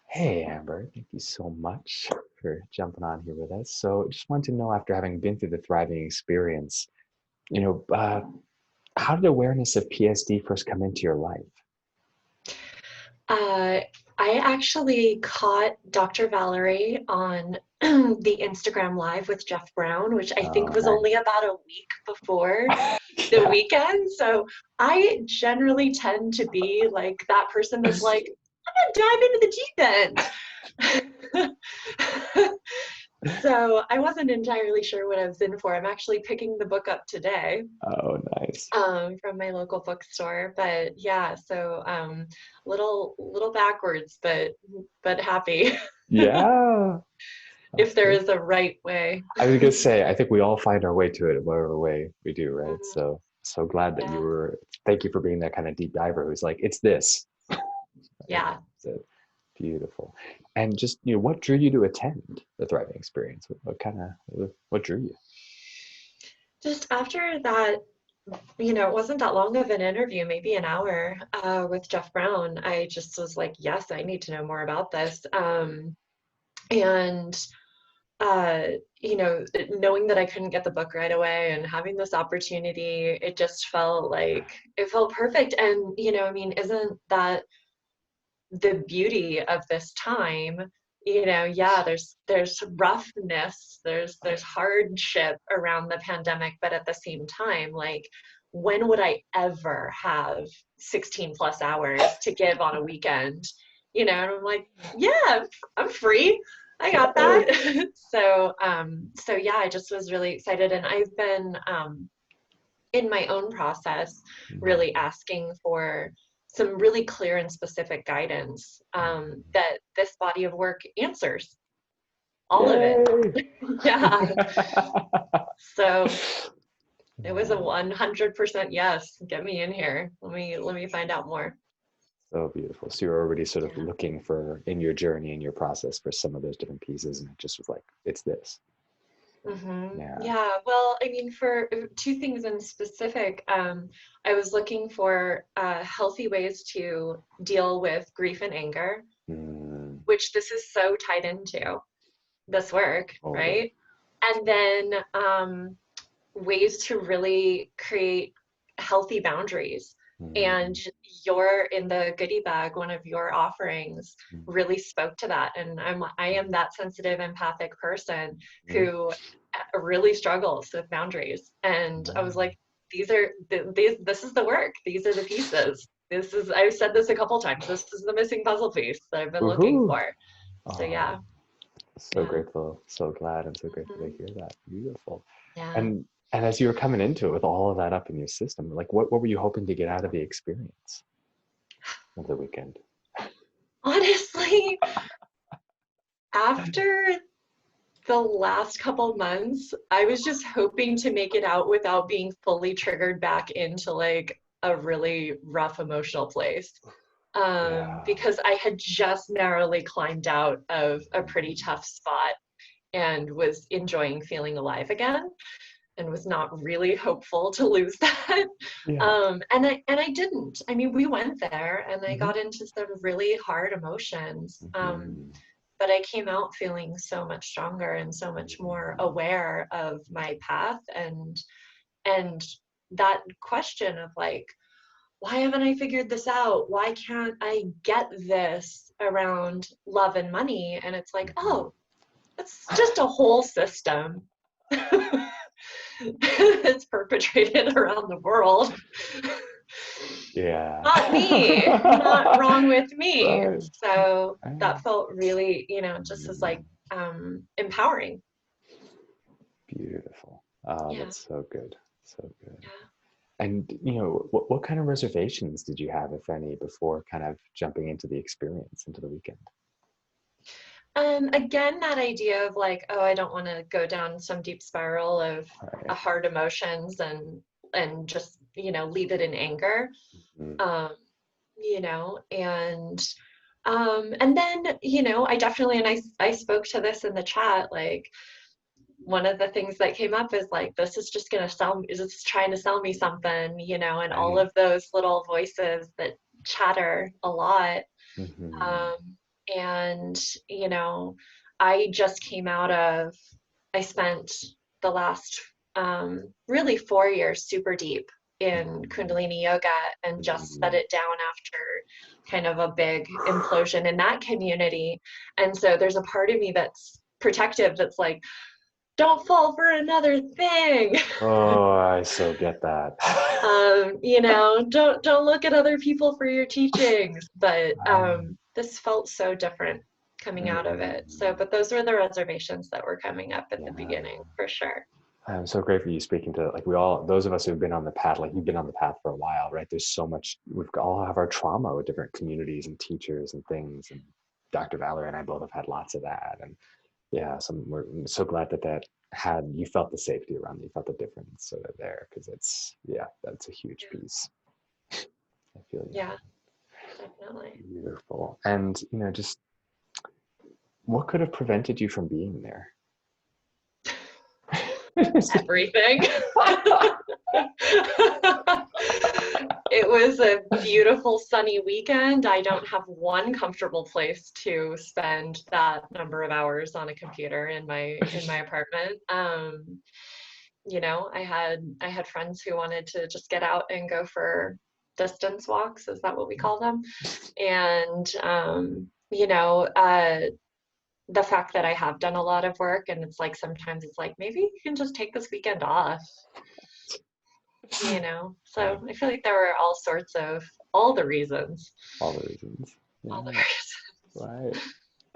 Hey, Amber, thank you so much for jumping on here with us. So, just want to know, after having been through the thriving experience, you know, uh, how did awareness of PSD first come into your life? Uh, I actually caught Dr. Valerie on the Instagram Live with Jeff Brown, which I think Oh, was only nice. about a week before the Yeah. weekend. So I generally tend to be like that person that's like, I'm gonna dive into the deep end. So I wasn't entirely sure what I was in for. I'm actually picking the book up today Oh, nice. from my local bookstore. But yeah, so little backwards, but happy Yeah. if there Okay. is a right way. I was gonna say, I think we all find our way to it, whatever way we do, right? Mhm. So glad that you Yeah, were. Thank you for being that kind of deep diver who's like, it's this. Right? yeah. So beautiful. And just, what drew you to attend the thriving experience? What kind of what drew you? Just after that, it wasn't that long of an interview, maybe an hour, with Jeff Brown. I just was like, yes, I need to know more about this. And uh, knowing that I couldn't get the book right away and having this opportunity, it just felt like it felt perfect. And, I mean, isn't that the beauty of this time? Yeah, there's roughness, there's hardship around the pandemic, but at the same time, like, when would I ever have 16 plus hours to give on a weekend? And I'm like, yeah, I'm free. I got Right. that. So yeah, I just was really excited, and I've been in my own process really asking for some really clear and specific guidance that this body of work answers all of it. Yay! Yeah. So it was a Oh, 100% yes. Get me in here. Let me find out more. so beautiful. So you're already sort of Yeah. looking for in your journey, in your process for some of those different pieces, and it just was like, it's this. Yeah. Yeah, well, I mean, for two things in specific, I was looking for healthy ways to deal with grief and anger, Mm, which this is so tied into this work, totally. right? And then ways to really create healthy boundaries. And Mm, you're in the goodie bag, one of your offerings mm, really spoke to that. And I am that sensitive, empathic person mm, who really struggles with boundaries. And I was mm. like, this is the work. These are the pieces. I've said this a couple times. This is the missing puzzle piece that I've been looking Woohoo! for. So Oh, yeah, so yeah. grateful, so glad, and so grateful to Mhm. hear that. Beautiful. Yeah. And as you were coming into it with all of that up in your system, like what were you hoping to get out of the experience of the weekend? Honestly, after the last couple months, I was just hoping to make it out without being fully triggered back into like a really rough emotional place. Yeah. Because I had just narrowly climbed out of a pretty Mm, tough spot and was enjoying feeling alive again, and was not really hopeful to lose that. yeah. And I didn't. I mean, we went there and I Hmm. got into some really hard emotions. Hmm. But I came out feeling so much stronger and so much more Hmm. aware of my path, and that question of like, why haven't I figured this out? Why can't I get this around love and money? And it's like, Hmm. oh, it's just a whole system. It's perpetrated around the world. Yeah. Not me, not wrong with me. Right. So Right. that felt really, just as like Mm, empowering. beautiful. Oh, Yeah, that's so good. So good. yeah. And what kind of reservations did you have, if any, before kind of jumping into the experience, into the weekend? Again, that idea of like, oh, I don't want to go down some deep spiral of Right. hard emotions and just, leave it in anger. Mm, Um, and then, I definitely, and I spoke to this in the chat, like one of the things that came up is like, this is just going to sell me, is it's trying to sell me something, and all right. of those little voices that chatter a lot. Mm-hmm. Um, and, you know, I just came out of, I spent the last really 4 years super deep in Kundalini yoga and just set Mm-hmm. it down after kind of a big implosion in that community. And so there's a part of me that's protective, that's like, don't fall for another thing. Oh, I so get that. You know, don't look at other people for your teachings. But Right. this felt so different coming out of it. So, Mm. but those were the reservations that were coming up at the Yeah. beginning, for sure. I'm so grateful you speaking to, like, we all, those of us who've been on the path, like you've been on the path for a while, right? There's so much, all have our trauma with different communities and teachers and things. And Dr. Valerie and I both have had lots of that. And yeah, we're so glad that you felt the safety around you, felt the difference sort of there, because it's, yeah, that's a huge piece. I feel you. Yeah, definitely. Beautiful. And, just what could have prevented you from being there? Everything. It was a beautiful sunny weekend. I don't have one comfortable place to spend that number of hours on a computer in my apartment. You know, I had friends who wanted to just get out and go for distance walks. Is that what we call them? And you know, the fact that I have done a lot of work, and it's like sometimes it's like maybe you can just take this weekend off, you know. Right. So I feel like there were all sorts of all the reasons, All the reasons. all the Yeah. reasons. Right.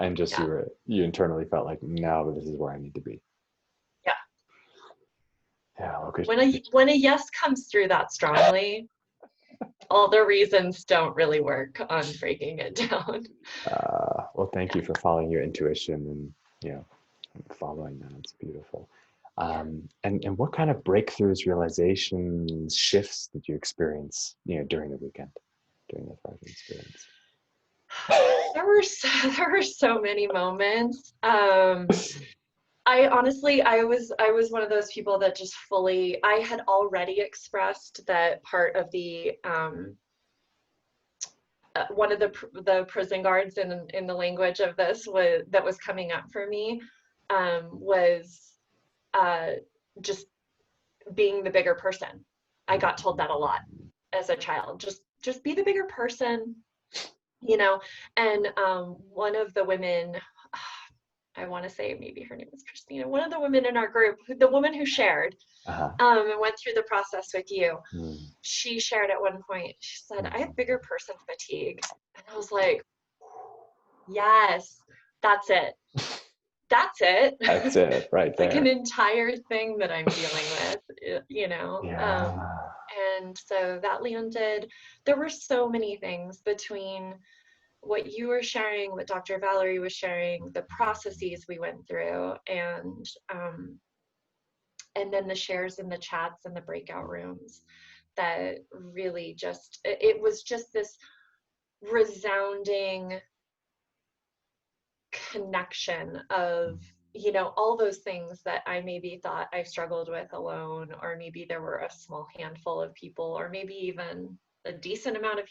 And just Yeah, you internally felt like, now this is where I need to be. yeah. Yeah. Okay. When a yes comes through that strongly, all the reasons don't really work on breaking it down. Well, thank Yeah, you for following your intuition and, following that. It's beautiful. yeah. And what kind of breakthroughs, realizations, shifts did you experience, during the weekend, during the thriving experience? There were so many moments. I honestly, I was one of those people that just fully, I had already expressed that part of the one of the prison guards in the language of this was that was coming up for me was uh, just being the bigger person. I got told that a lot as a child. Just be the bigger person, you know. And one of the women, I want to say maybe her name was Christina, one of the women in our group, the woman who shared Uh-huh. and went through the process with you, Mm. she shared at one point, she said, I have Mm. bigger person fatigue. And I was like, yes, that's it. That's it. That's it right It's like an there. entire thing that I'm dealing with, you know. Yeah. And so that landed. There were so many things between what you were sharing, what Dr. Valerie was sharing, the processes we went through, and then the shares in the chats and the breakout rooms that really just, it was just this resounding connection of, you know, all those things that I maybe thought I struggled with alone, or maybe there were a small handful of people, or maybe even a decent amount of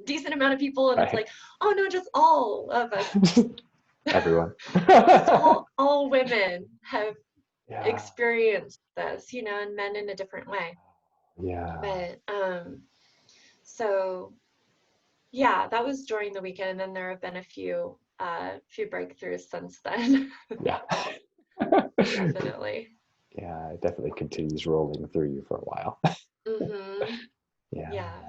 decent amount of people, and it's Right. like, oh no, just all of us, Everyone. just all women have Yeah. experienced this, you know, and men in a different way. Yeah. But so yeah, that was during the weekend, and then there have been a few breakthroughs since then. Yeah. Definitely. Yeah, it definitely continues rolling through you for a while. Mm-hmm. Yeah. Yeah.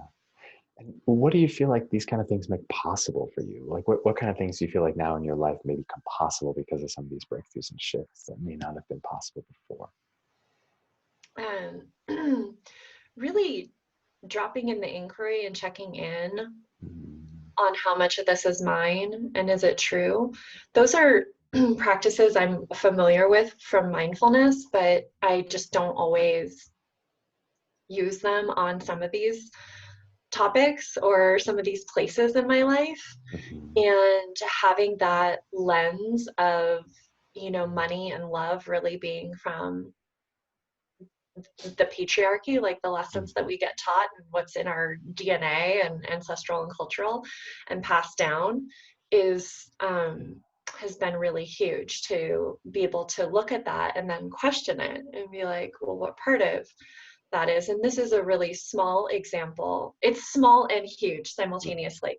And what do you feel like these kind of things make possible for you? Like what kind of things do you feel like now in your life may become possible because of some of these breakthroughs and shifts that may not have been possible before? Really dropping in the inquiry and checking in Mm. on how much of this is mine and is it true. Those are practices I'm familiar with from mindfulness, but I just don't always use them on some of these topics or some of these places in my life. Mhm. And having that lens of, you know, money and love really being from the patriarchy, like the lessons that we get taught and what's in our DNA and ancestral and cultural and passed down is has been really huge to be able to look at that and then question it and be like, well, what part of that is? And this is a really small example. It's small and huge simultaneously.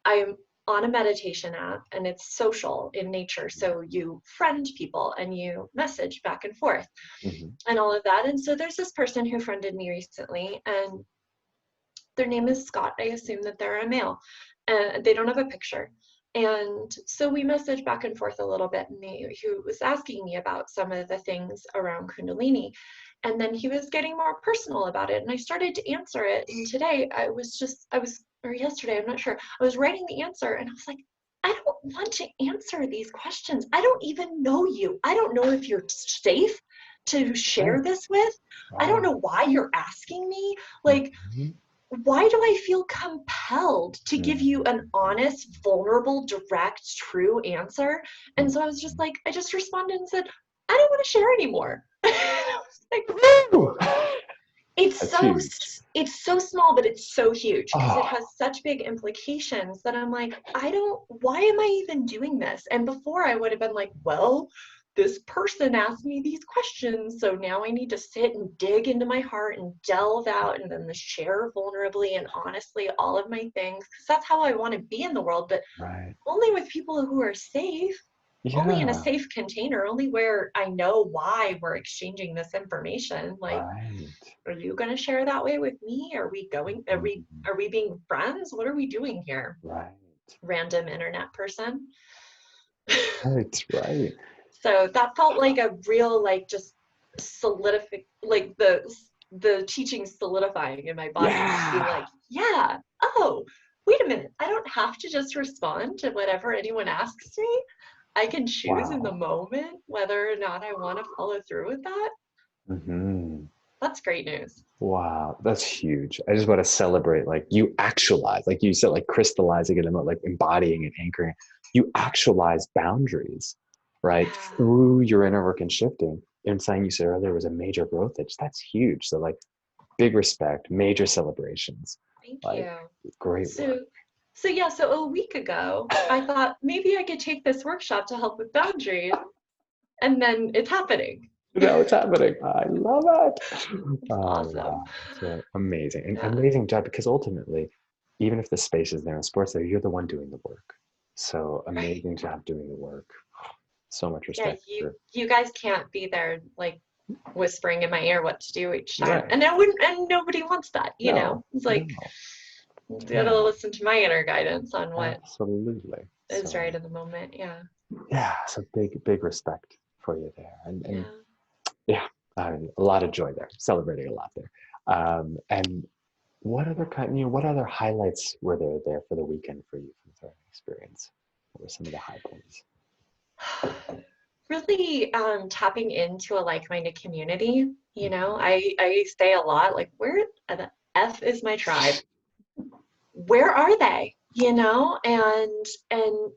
I'm on a meditation app and it's social in nature. So you friend people and you message back and forth Mm-hmm. and all of that. And so there's this person who friended me recently, and their name is Scott. I assume that they're a male. They don't have a picture. And so we messaged back and forth a little bit, and he was asking me about some of the things around Kundalini. And then he was getting more personal about it. And I started to answer it. And today or yesterday, I'm not sure, I was writing the answer and I was like, I don't want to answer these questions. I don't even know you. I don't know if you're safe to share Right. this with. I don't Right. know why you're asking me. Like, Mm-hmm. why do I feel compelled to give you an honest, vulnerable, direct, true answer? And so I was just like, I just responded and said, I don't want to share anymore. I was like, That's huge. it's so small, but it's so huge because it Oh, has such big implications that I'm like, why am I even doing this? And before I would have been like, well, this person asked me these questions, so now I need to sit and dig into my heart and delve out and then share vulnerably and honestly all of my things, because that's how I want to be in the world, but right. only with people who are safe, only in a Yeah. safe container, only where I know why we're exchanging this information. Like, Right. are you going to share that way with me? Mhm. Are we being friends? What are we doing here? Right. Random internet person. Right. Right. So that felt like a real, like, just solidify, like the teaching solidifying in my body to be Yeah. like, yeah, oh, wait a minute. I don't have to just respond to whatever anyone asks me. I can choose in the Wow. moment whether or not I want to follow through with that. Hmm. That's great news. Wow. That's huge. I just want to celebrate, like you actualize, like you said, like crystallizing it, like embodying and anchoring. You actualize boundaries, right? Yeah. Through your inner work and shifting. And something you said earlier was a major growth edge. That's huge. So like big respect, major celebrations. Thank Like you. great work. So, so a week ago, I thought maybe I could take this workshop to help with boundaries, and then it's happening. Now it's happening. I love it. It's Oh awesome. wow. So amazing. And Yeah. amazing job, because ultimately, even if the space is there in sports there, you're the one doing the work. So Right. amazing job doing the work. So much Yeah, respect you for you guys can't be there like whispering in my ear what to do each time. right. And I wouldn't, and nobody wants that, you know. No, It's like, no. you gotta Yeah, listen to my inner guidance on what absolutely. is So right in the moment. Yeah. yeah, so big respect for you there. And Yeah. yeah, I mean, a lot of joy there, celebrating a lot there. And what other what other highlights were there for the weekend for you from the thriving experience? What were some of the high points? Really tapping into a like-minded community. You know, I say a lot like, where the F is my tribe? Where are they? You know, and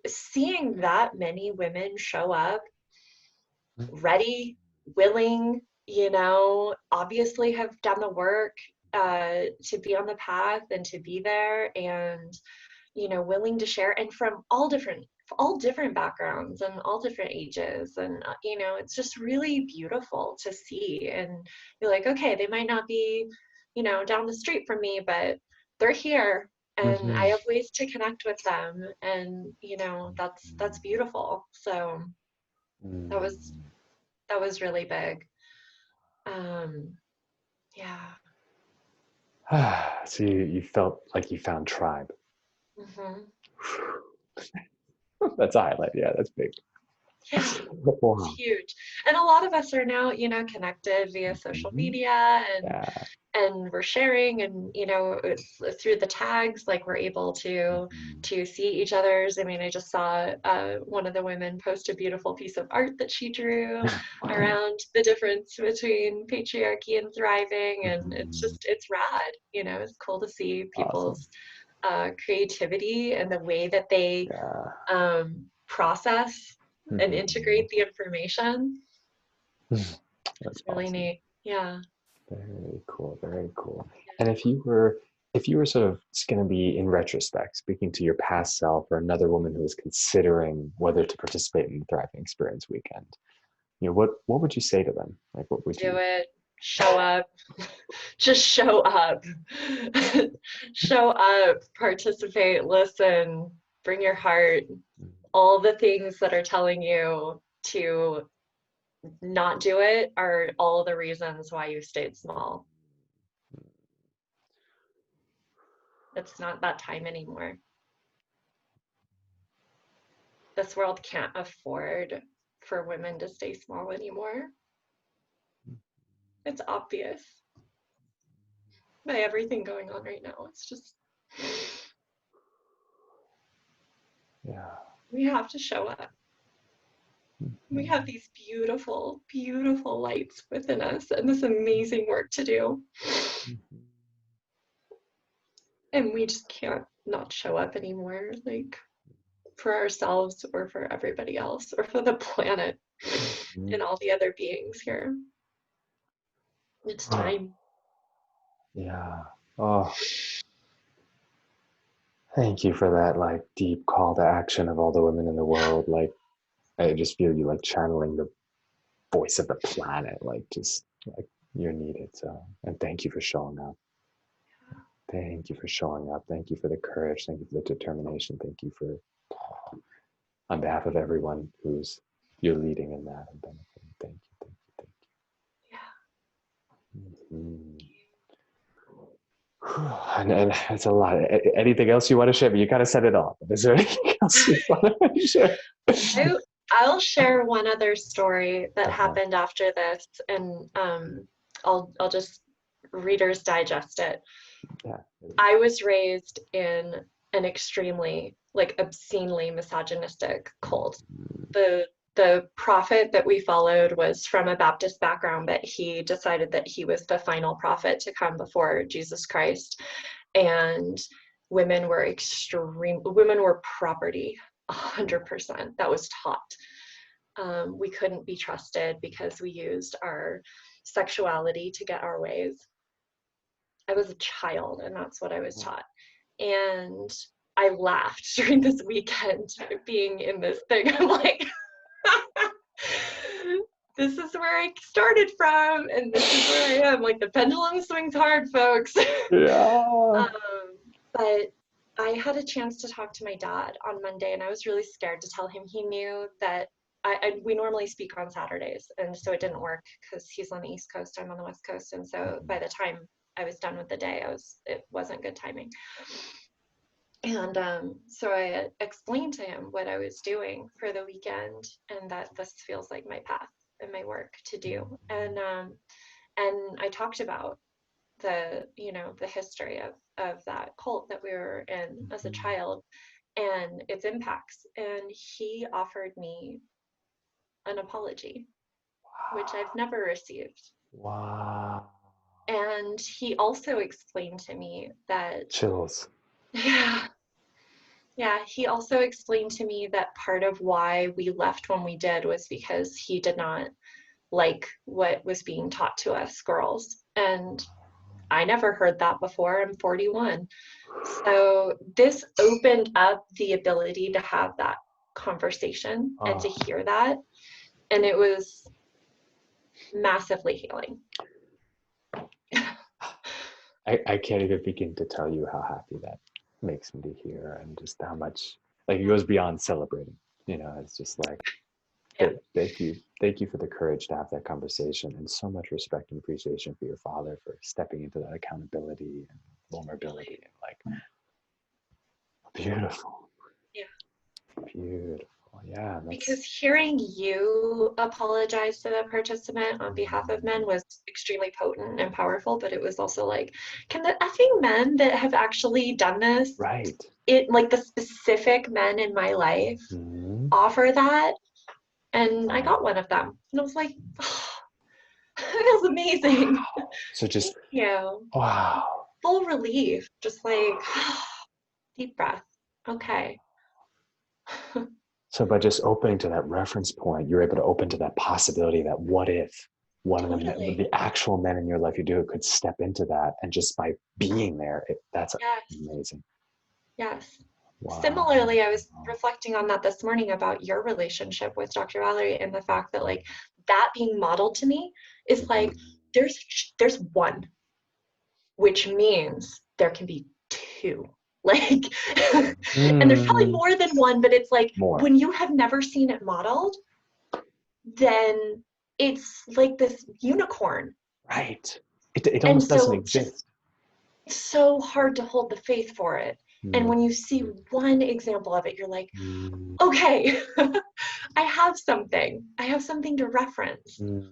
seeing that many women show up ready, willing, you know, obviously have done the work to be on the path and to be there, and you know, willing to share, and from all different backgrounds and all different ages, and you know, it's just really beautiful to see and be like, okay, they might not be, you know, down the street from me, but they're here and I Mm-hmm. have ways to connect with them, and you know, that's beautiful. So that was Mm. that was really big. um yeah. So you felt like you found tribe. Hmm. That's a highlight. Yeah, that's big. Yeah, it's Wow. huge. And a lot of us are now, you know, connected via social Mhm. media, Yeah. and we're sharing, and you know, through the tags, like we're able Mhm. to see each other's. I mean, I just saw one of the women post a beautiful piece of art that she drew around the difference between patriarchy and thriving, and Mhm. it's rad. You know, it's cool to see Awesome. people's creativity and the way that they Yeah. process and Mhm. integrate the information. That's It's really awesome. neat. Yeah. Very cool. Very cool. And if you were sort of going to be in retrospect, speaking to your past self or another woman who is considering whether to participate in the Thriving Experience weekend, what would you say to them? Like, what would Do you? it. Show up. Just show up. Show up, participate, listen, bring your heart. All the things that are telling you to not do it are all the reasons why you stayed small. It's not that time anymore. This world can't afford for women to stay small anymore. It's obvious by everything going on right now. It's just, Yeah. we have to show up. We have these beautiful, beautiful lights within us and this amazing work to do. And we just can't not show up anymore, like for ourselves or for everybody else or for the planet and all the other beings here. It's Oh, time. yeah. Oh, thank you for that like deep call to action of all the women in the world. Like I just feel you like channeling the voice of the planet, like just like you're needed. So and thank you for showing up. Thank you for showing up. Thank you for the courage. Thank you for the determination. Thank you for on behalf of everyone who's you're leading in that and benefiting. Thank you. Thank you. Thank you. Mhm. And it's a lot. Anything else you want to share? But you kind of said it all. But is there anything else you want to share? I, I'll share one other story that Uh-huh. happened after this, and I'll just Reader's Digest it. Yeah. I was raised in an extremely, like, obscenely misogynistic cult. The prophet that we followed was from a Baptist background, but he decided that he was the final prophet to come before Jesus Christ. And women were property, 100%. That was taught. We couldn't be trusted because we used our sexuality to get our ways. I was a child, and that's what I was taught. And I laughed during this weekend being in this thing. I'm like, this is where I started from, and this is where I am. Like, the pendulum swings hard, folks. Yeah. But I had a chance to talk to my dad on Monday, and I was really scared to tell him. He knew that we normally speak on Saturdays, and so it didn't work because he's on the East Coast, I'm on the West Coast, and so by the time I was done with the day, it wasn't good timing. And so I explained to him what I was doing for the weekend, and that this feels like my path and my work to do. And I talked about the history of that cult that we were in as a child and its impacts. And he offered me an apology, which I've never received. Wow. And he also explained to me that, Chills. yeah, yeah, he also explained to me that part of why we left when we did was because he did not like what was being taught to us girls. And I never heard that before. I'm 41. So this opened up the ability to have that conversation and to Oh, hear that. And it was massively healing. I can't even begin to tell you how happy that makes me to hear and just how much like it goes beyond celebrating. It's just like Yeah. thank you for the courage to have that conversation and so much respect and appreciation for your father for stepping into that accountability and vulnerability and like beautiful, Yeah. beautiful. Yeah, Because that's hearing you apologize to the participant on behalf of men was extremely potent and powerful, but it was also like, can the effing men that have actually done this, right. like the specific men in my life, Mm-hmm. offer that? And I got one of them. And I was like, oh, that was amazing. So Thank just you. wow. Full relief. Just like, deep breath. Okay. So by just opening to that reference point, you're able to open to that possibility, that what if. one of Totally. the actual men in your life you do could step into that, and just by being there, that's Yes. amazing. Yes. Wow. Similarly, I was reflecting on that this morning about your relationship with Dr. Valerie and the fact that like that being modeled to me is like Mhm. there's one, which means there can be two. Like and there's probably Mm, more than one, but it's like more. when you have never seen it modeled, then it's like this unicorn. Right. It And almost doesn't so just exist. so hard to hold the faith for it. And Mm, when you see one example of it, you're like, mm, okay, I have something. I have something to reference. mm,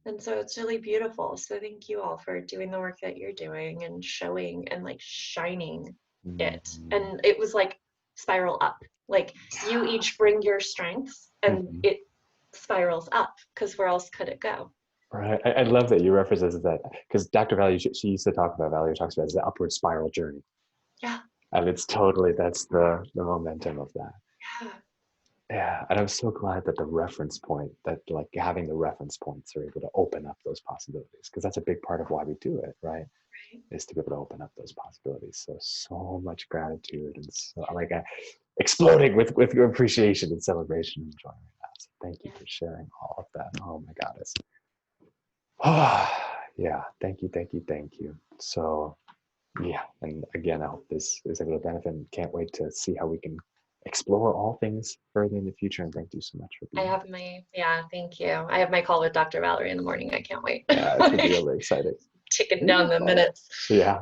And so it's really beautiful. So thank you all for doing the work that you're doing and showing and like shining it. mm, And it was like spiral up. Like you each bring your strengths and mhm. it spirals up because where else could it go? Right. I love that you reference that, because Dr. Valley, she used to talk about, Valerie talks about, is the upward spiral journey. Yeah, And it's totally, that's the momentum of that. yeah, Yeah. And I'm so glad that the reference point, that like having the reference points are able to open up those possibilities, because that's a big part of why we do it, right? right. Is to be able to open up those possibilities. So, so much gratitude, and so like exploding with appreciation and celebration and joy right now. So thank you Yeah. for sharing all of that. Oh my goddess. Ah, yeah. Thank you, thank you, thank you. So yeah, and again, I hope this is able to benefit, and can't wait to see how we can explore all things further in the future. And thank you so much for I being have my, yeah, thank you. I have my call with Dr. Valerie in the morning. I can't wait. here. Yeah, it should be Like really exciting. ticking down the Wonderful. minutes. Yeah.